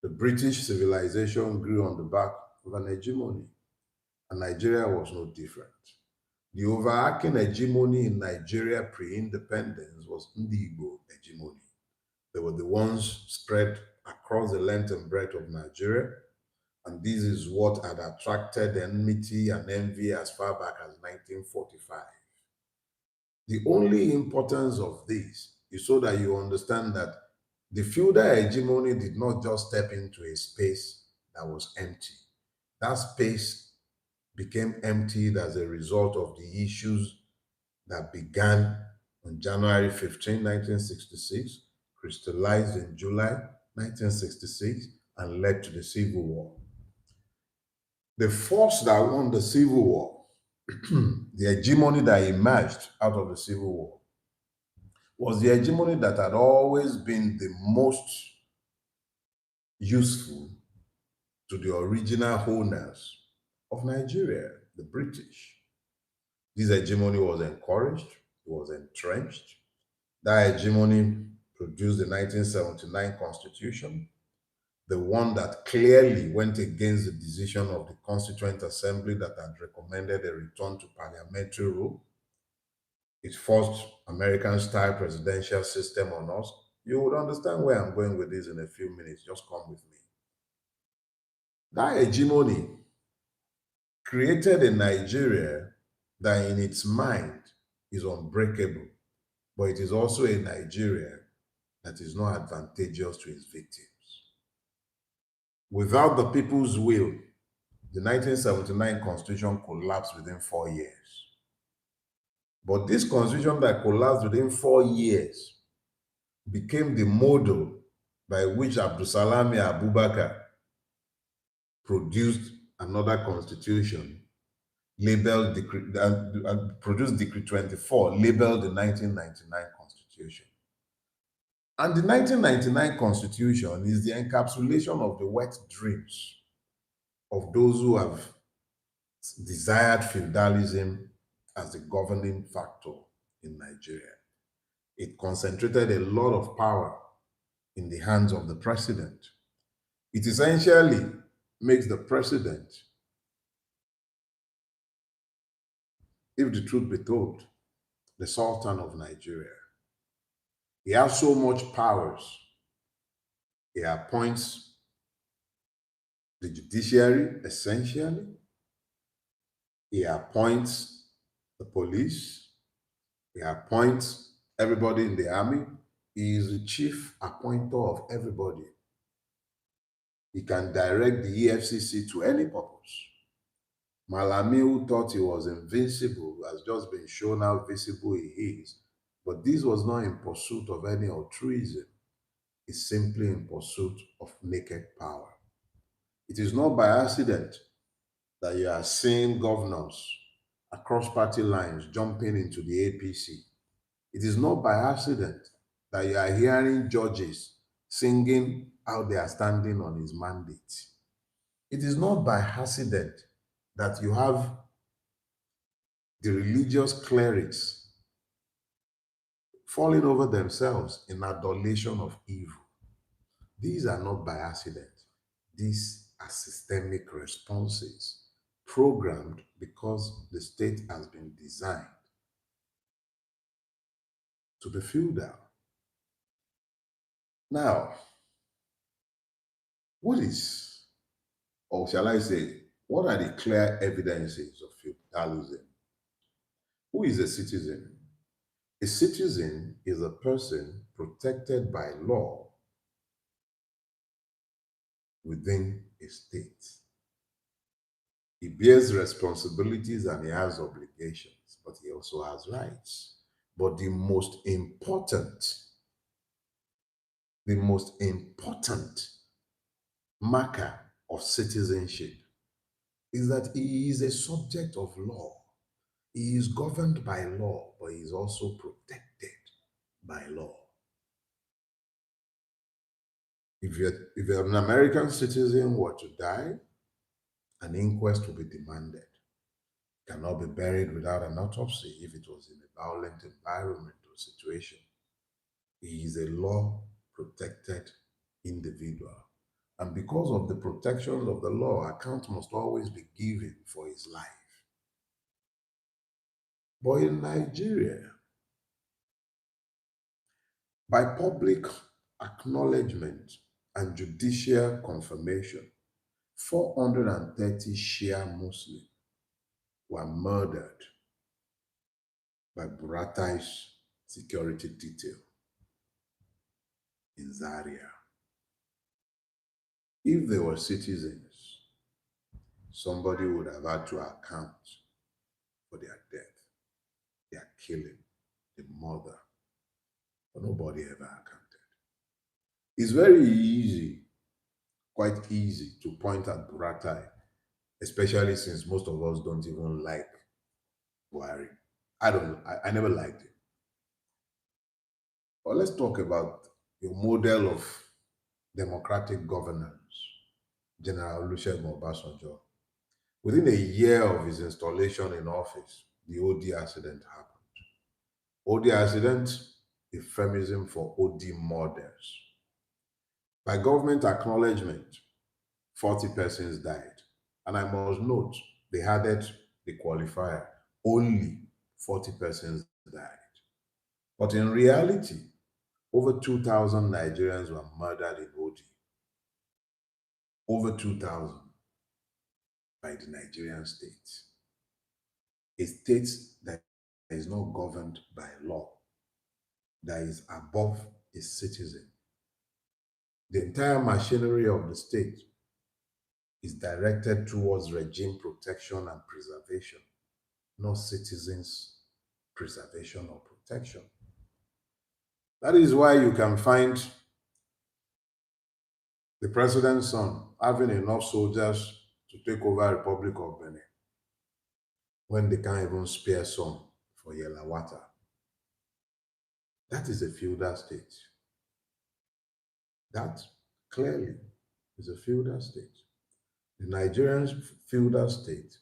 The British civilization grew on the back of an hegemony, and Nigeria was no different. The overarching hegemony in Nigeria pre-independence was Ndigbo hegemony. They were the ones spread across the length and breadth of Nigeria, and this is what had attracted enmity and envy as far back as 1945. The only importance of this is so that you understand that the feudal hegemony did not just step into a space that was empty. That space became emptied as a result of the issues that began on January 15, 1966, crystallized in July 1966, and led to the Civil War. The force that won the Civil War, the hegemony that emerged out of the Civil War, was the hegemony that had always been the most useful to the original owners of Nigeria, the British. This hegemony was encouraged, it was entrenched. That hegemony produced the 1979 Constitution, the one that clearly went against the decision of the Constituent Assembly that had recommended a return to parliamentary rule. It forced American-style presidential system on us. You would understand where I'm going with this in a few minutes. Just come with me. That hegemony created a Nigeria that in its mind is unbreakable, but it is also a Nigeria that is not advantageous to its victims. Without the people's will, the 1979 Constitution collapsed within 4 years. But this Constitution that collapsed within 4 years became the model by which Abdusalami Abubakar produced another constitution labeled produced Decree 24, labeled the 1999 Constitution. And the 1999 Constitution is the encapsulation of the wet dreams of those who have desired feudalism as the governing factor in Nigeria. It concentrated a lot of power in the hands of the president. It essentially makes the president, if the truth be told, the Sultan of Nigeria. He has so much powers. He appoints the judiciary, essentially. He appoints the police. He appoints everybody in the army. He is the chief appointer of everybody. He can direct the EFCC to any purpose. Malami, who thought he was invincible, has just been shown how visible he is But this was not in pursuit of any altruism, it's simply in pursuit of naked power. It is not by accident that you are seeing governors across party lines jumping into the APC. It is not by accident that you are hearing judges singing how they are standing on his mandate. It is not by accident that you have the religious clerics falling over themselves in adulation of evil. These are not by accident. These are systemic responses programmed because the state has been designed to be feudal. Now, what is, or shall I say, what are the clear evidences of feudalism? Who is a citizen? A citizen is a person protected by law within a state. He bears responsibilities and he has obligations, but he also has rights. But the most important marker of citizenship is that he is a subject of law. He is governed by law, but he is also protected by law. If an American citizen were to die, an inquest will be demanded. Cannot be buried without an autopsy if it was in a violent environment or situation. He is a law protected individual. And because of the protections of the law, account must always be given for his life. But in Nigeria, by public acknowledgement and judicial confirmation, 430 Shia Muslims were murdered by Buratai's security detail in Zaria. If they were citizens, somebody would have had to account for their death, their killing, the murder, but nobody ever accounted. It's very easy, quite easy, to point at Buratai, especially since most of us don't even like Buhari. I never liked him. But let's talk about your model of democratic governance, General Olusegun Obasanjo. Within a year of his installation in office, the OD accident happened. OD accident, euphemism for OD murders. By government acknowledgement, 40 persons died. And I must note, they added the qualifier, only 40 persons died. But in reality, over 2,000 Nigerians were murdered in OD. Over 2,000 by the Nigerian state. A state that is not governed by law, that is above its citizen. The entire machinery of the state is directed towards regime protection and preservation, not citizens' preservation or protection. That is why you can find the president's son having enough soldiers to take over Republic of Benin when they can't even spare some for Yelawata. That is a feudal state. That clearly is a feudal state. The Nigerian feudal state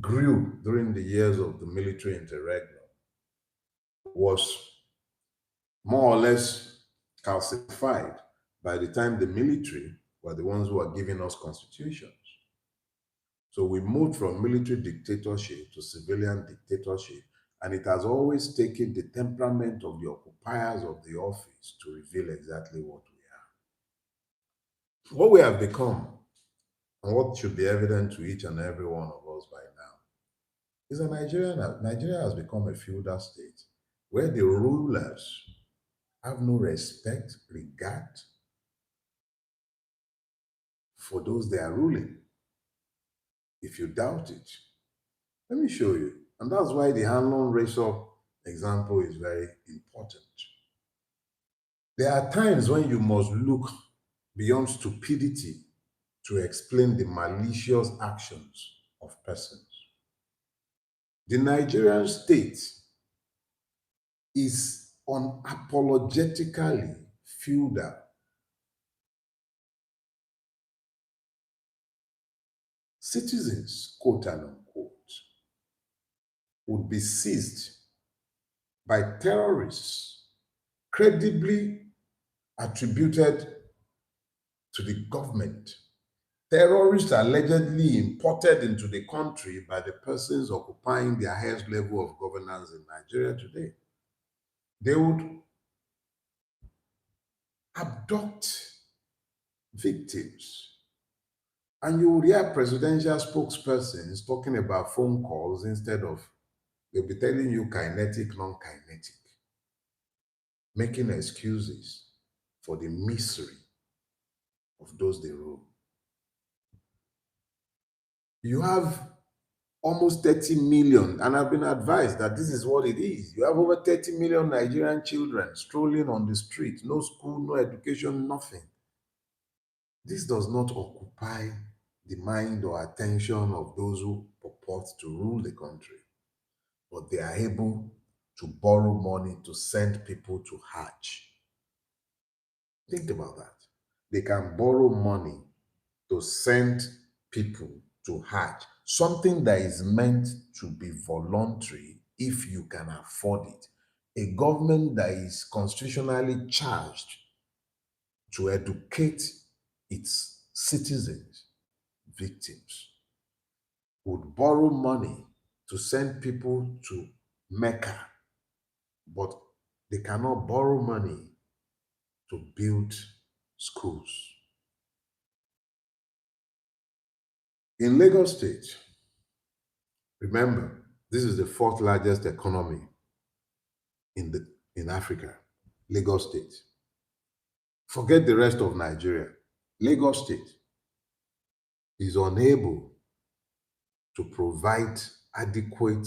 grew during the years of the military interregnum, was more or less calcified by the time the military were the ones who were giving us constitutions. So we moved from military dictatorship to civilian dictatorship, and it has always taken the temperament of the occupiers of the office to reveal exactly what we are. What we have become, and what should be evident to each and every one of us by now, is that Nigeria has become a feudal state where the rulers have no respect, regard for those they are ruling. If you doubt it, let me show you. And that's why the Hanlon race up example is very important. There are times when you must look beyond stupidity to explain the malicious actions of persons. The Nigerian state is unapologetically feudal. Citizens, quote and unquote, would be seized by terrorists credibly attributed to the government. Terrorists allegedly imported into the country by the persons occupying the highest level of governance in Nigeria today. They would abduct victims. And you will hear presidential spokespersons talking about phone calls instead of, they'll be telling you kinetic, non-kinetic, making excuses for the misery of those they rule. You have almost 30 million, and I've been advised that this is what it is. You have over 30 million Nigerian children strolling on the street, no school, no education, nothing. This does not occupy the mind or attention of those who purport to rule the country, but they are able to borrow money to send people to Hajj. Think about that. They can borrow money to send people to Hajj, something that is meant to be voluntary if you can afford it. A government that is constitutionally charged to educate its citizens, victims, would borrow money to send people to Mecca, but they cannot borrow money to build schools. In Lagos State, remember, this is the fourth largest economy in Africa, Lagos State. Forget the rest of Nigeria. Lagos State is unable to provide adequate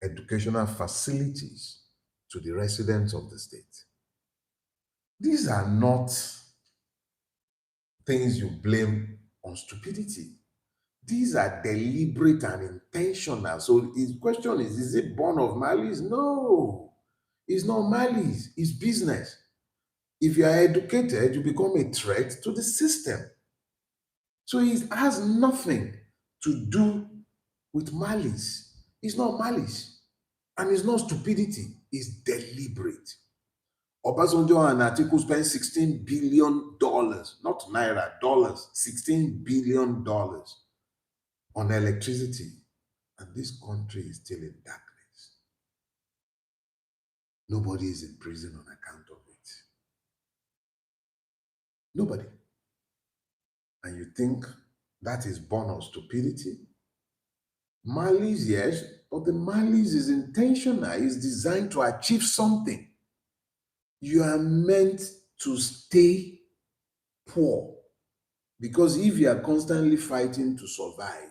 educational facilities to the residents of the state. These are not things you blame on stupidity. These are deliberate and intentional. So his question is it born of malice? No, it's not malice, it's business. If you are educated, you become a threat to the system. So it has nothing to do with malice. It's not malice. And it's not stupidity, it's deliberate. Obasanjo and Atiku spent $16 billion, not naira, dollars, $16 billion on electricity. And this country is still in darkness. Nobody is in prison on account of it. Nobody. And you think that is born of stupidity? Malice, yes, but the malice is intentional, it's designed to achieve something. You are meant to stay poor because if you are constantly fighting to survive,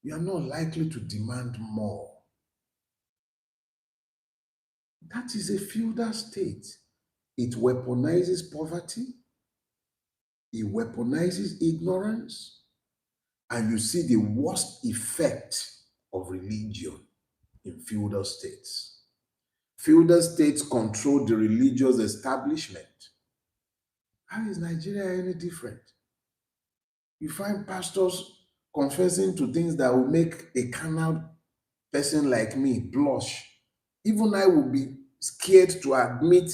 you are not likely to demand more. That is a feudal state. It weaponizes poverty, it weaponizes ignorance, and you see the worst effect of religion in feudal states. Feudal states control the religious establishment. How is Nigeria any different? You find pastors confessing to things that will make a carnal person like me blush. Even I will be scared to admit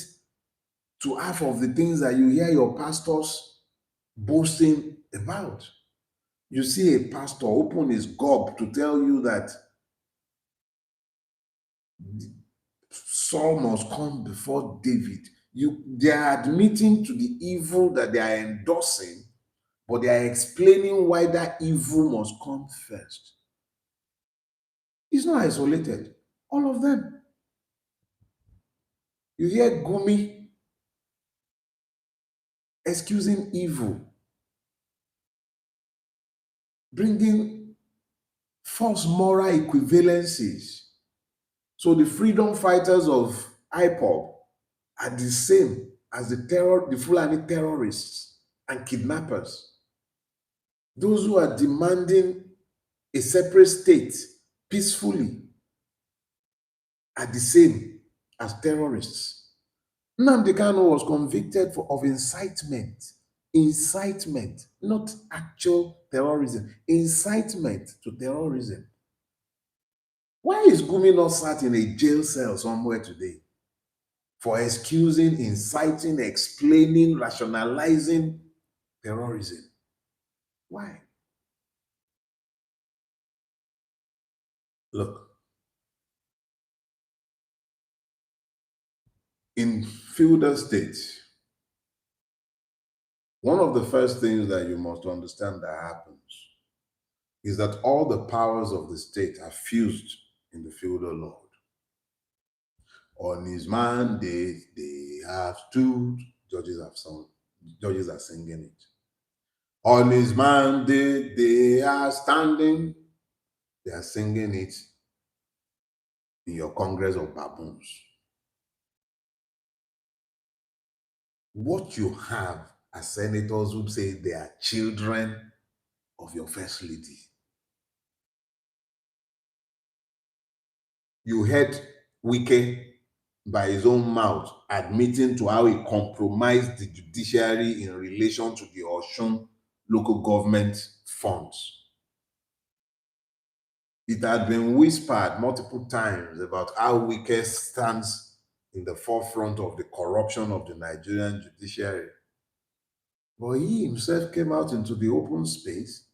to half of the things that you hear your pastors boasting about. You see a pastor open his gob to tell you that Saul must come before David. They are admitting to the evil that they are endorsing, but they are explaining why that evil must come first. It's not isolated. All of them. You hear Gumi excusing evil, bringing false moral equivalencies. So the freedom fighters of IPOB are the same as the Fulani terrorists and kidnappers. Those who are demanding a separate state peacefully are the same as terrorists. Nnamdi Kanu was convicted of incitement, not actual terrorism, incitement to terrorism. Why is Gumi not sat in a jail cell somewhere today for excusing, inciting, explaining, rationalizing terrorism? Why? Look, in feudal states, one of the first things that you must understand that happens is that all the powers of the state are fused in the feudal lord. On his mandate, they have stood, judges have sung, judges are singing it. On his mandate, they are standing, they are singing it in your Congress of Baboons. What you have as senators who say they are children of your first lady. You heard Wike by his own mouth admitting to how he compromised the judiciary in relation to the Osun local government funds. It had been whispered multiple times about how Wike stands in the forefront of the corruption of the Nigerian judiciary. But he himself came out into the open space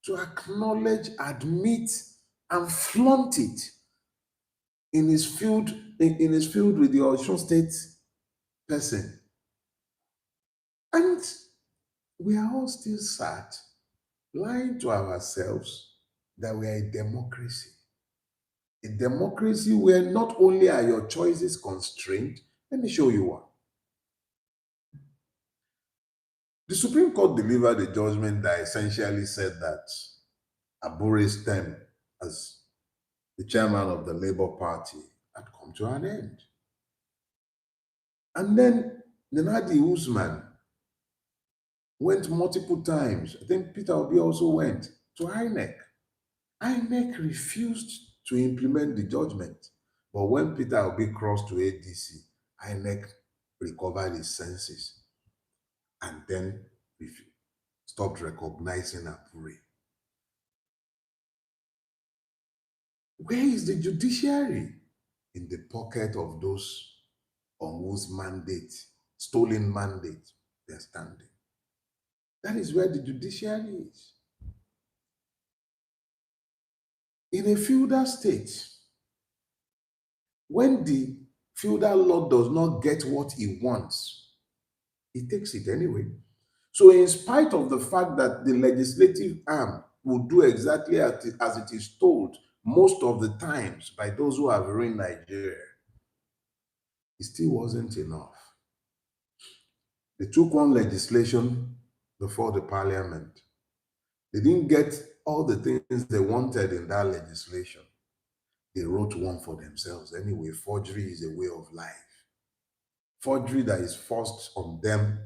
to acknowledge, admit, and flaunt it in his field, in his field with the Osun State person. And we are all still sat lying to ourselves that we are a democracy. A democracy where not only are your choices constrained, let me show you one. The Supreme Court delivered a judgment that essentially said that Abure's term as the chairman of the Labour Party had come to an end. And then Nenadi Usman went multiple times. I think Peter Obi also went to INEC. INEC refused to implement the judgment. But when Peter Obi crossed to ADC, INEC recovered his senses and then stopped recognizing Abure. Where is the judiciary? In the pocket of those on whose mandate, stolen mandate, they're standing. That is where the judiciary is. In a feudal state, when the feudal lord does not get what he wants, he takes it anyway. So in spite of the fact that the legislative arm will do exactly as it is told most of the times by those who have run Nigeria, it still wasn't enough. They took one legislation before the parliament. They didn't get all the things they wanted in that legislation. They wrote one for themselves. Anyway, forgery is a way of life. Forgery that is forced on them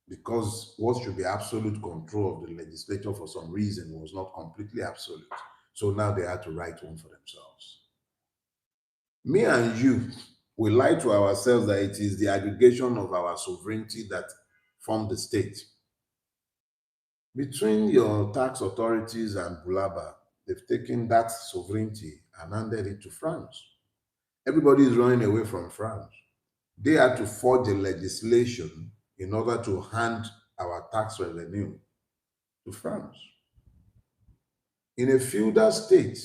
because what should be absolute control of the legislature for some reason was not completely absolute. So now they had to write one for themselves. Me and you, we lie to ourselves that it is the aggregation of our sovereignty that form the state. Between your tax authorities and Bulaba, they've taken that sovereignty and handed it to France. Everybody is running away from France. They had to forge a legislation in order to hand our tax revenue to France. In a feudal state,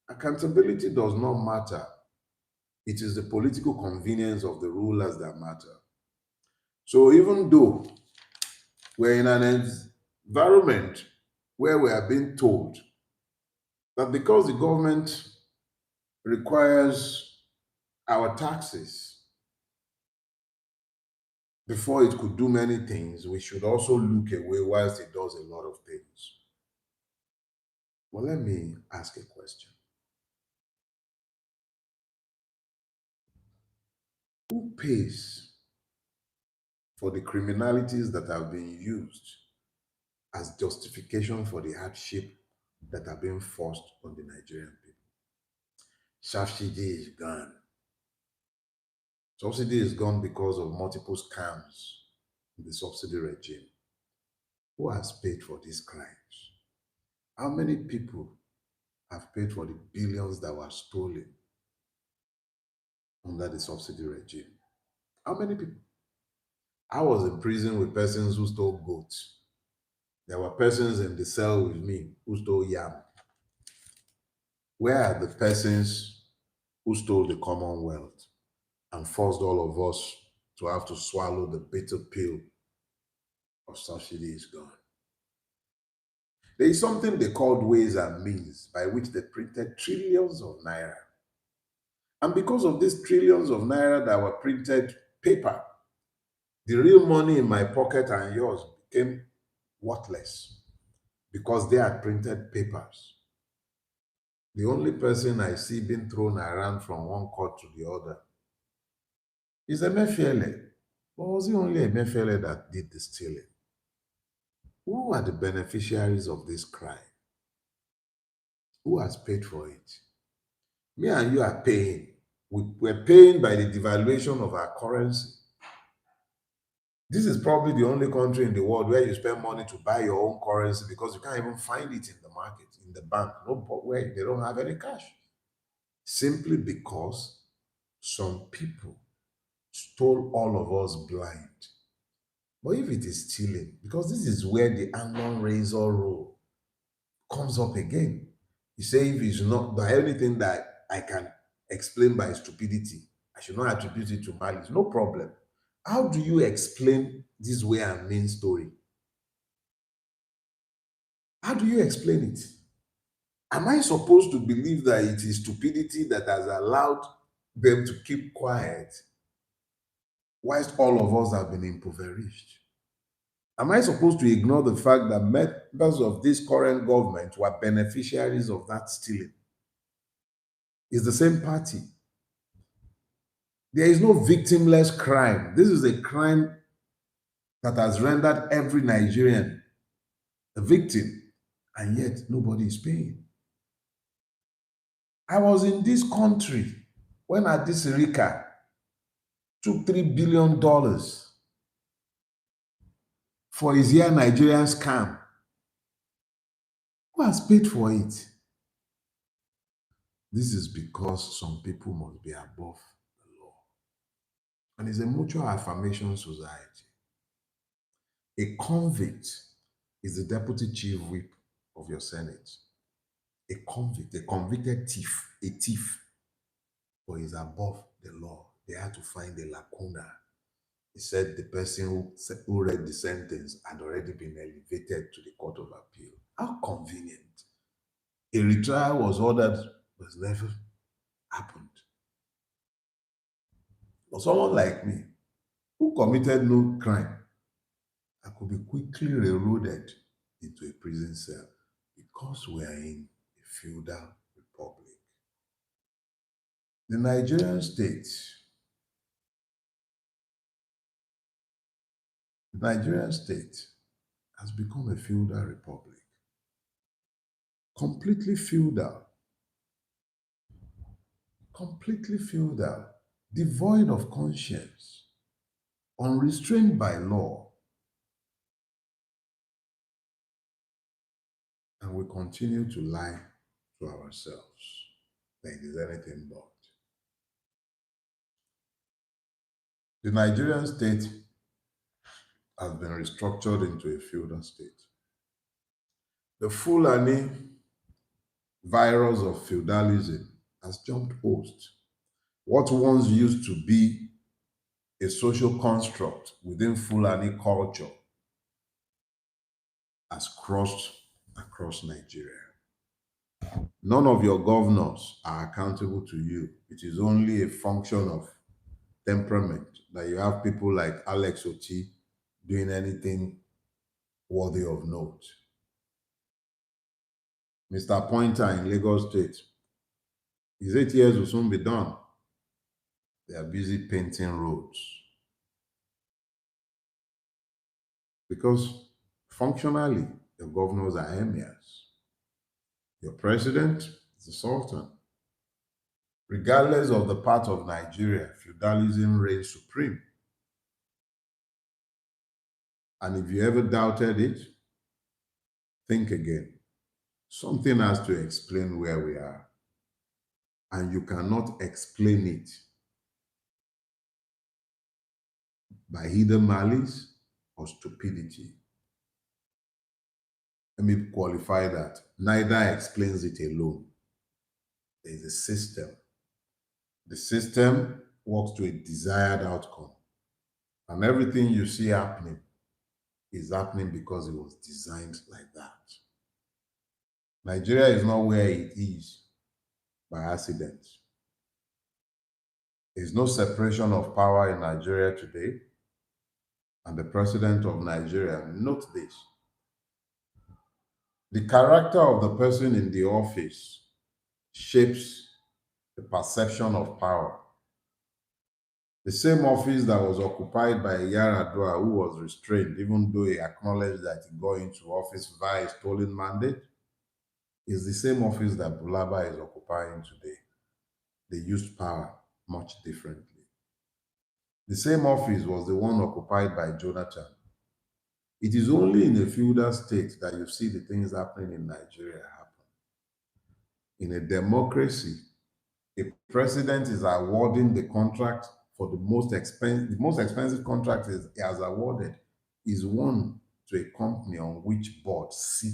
accountability does not matter. It is the political convenience of the rulers that matter. So even though we're in an environment where we are being told that because the government requires our taxes before it could do many things, we should also look away whilst it does a lot of things. Well, let me ask a question. Who pays for the criminalities that have been used as justification for the hardship that are being forced on the Nigerian people? Subsidy is gone. Subsidy is gone because of multiple scams in the subsidy regime. Who has paid for these crimes? How many people have paid for the billions that were stolen under the subsidy regime? How many people? I was in prison with persons who stole goats. There were persons in the cell with me who stole yam. Where are the persons who stole the Commonwealth and forced all of us to have to swallow the bitter pill of subsidy is gone? There is something they called ways and means by which they printed trillions of naira. And because of these trillions of naira that were printed paper, the real money in my pocket and yours became worthless because they had printed papers. The only person I see being thrown around from one court to the other is Emefiele. But was it only Emefiele that did the stealing? Who are the beneficiaries of this crime? Who has paid for it? Me and you are paying. We're paying by the devaluation of our currency. This is probably the only country in the world where you spend money to buy your own currency because you can't even find it in the market, in the bank, no, but where they don't have any cash. Simply because some people stole all of us blind. But if it is stealing, because this is where the Anglon razor rule comes up again. You say if it's not by anything that I can explain by stupidity, I should not attribute it to malice. No problem. How do you explain this way and mean story? How do you explain it? Am I supposed to believe that it is stupidity that has allowed them to keep quiet whilst all of us have been impoverished? Am I supposed to ignore the fact that members of this current government were beneficiaries of that stealing? It's the same party. There is no victimless crime. This is a crime that has rendered every Nigerian a victim, and yet nobody is paying. I was in this country when Adisirika took $3 billion for his year Nigerian scam. Who has paid for it? This is because some people must be above the law. And it's a mutual affirmation society. A convict is the deputy chief whip of your Senate. A convict, a convicted thief, a thief, but is above the law. They had to find a lacuna. He said the person who read the sentence had already been elevated to the Court of Appeal. How convenient. A retrial was ordered, but never happened. For someone like me, who committed no crime, I could be quickly railroaded into a prison cell because we are in a feudal republic. The Nigerian state has become a feudal republic. Completely feudal. Completely feudal. Devoid of conscience. Unrestrained by law. And we continue to lie to ourselves that it is anything but. The Nigerian state has been restructured into a feudal state. The Fulani virus of feudalism has jumped host. What once used to be a social construct within Fulani culture has crossed across Nigeria. None of your governors are accountable to you. It is only a function of temperament that you have people like Alex Oti doing anything worthy of note. Mr. Pointer in Lagos State, his 8 years will soon be done. They are busy painting roads because functionally, the governors are emirs. Your president is the sultan. Regardless of the part of Nigeria, feudalism reigns supreme. And if you ever doubted it, think again. Something has to explain where we are, and you cannot explain it by either malice or stupidity. Let me qualify that. Neither explains it alone. There is a system. The system works to a desired outcome. And everything you see happening is happening because it was designed like that. Nigeria is not where it is by accident. There's no separation of power in Nigeria today. And the president of Nigeria, note this, the character of the person in the office shapes the perception of power. The same office that was occupied by Yaradua, who was restrained, even though he acknowledged that he got into office via a stolen mandate, is the same office that Bulaba is occupying today. They used power much differently. The same office was the one occupied by Jonathan. It is only in a feudal state that you see the things happening in Nigeria happen. In a democracy, a president is awarding the contract for the most expensive contract he has awarded is one to a company on which board sits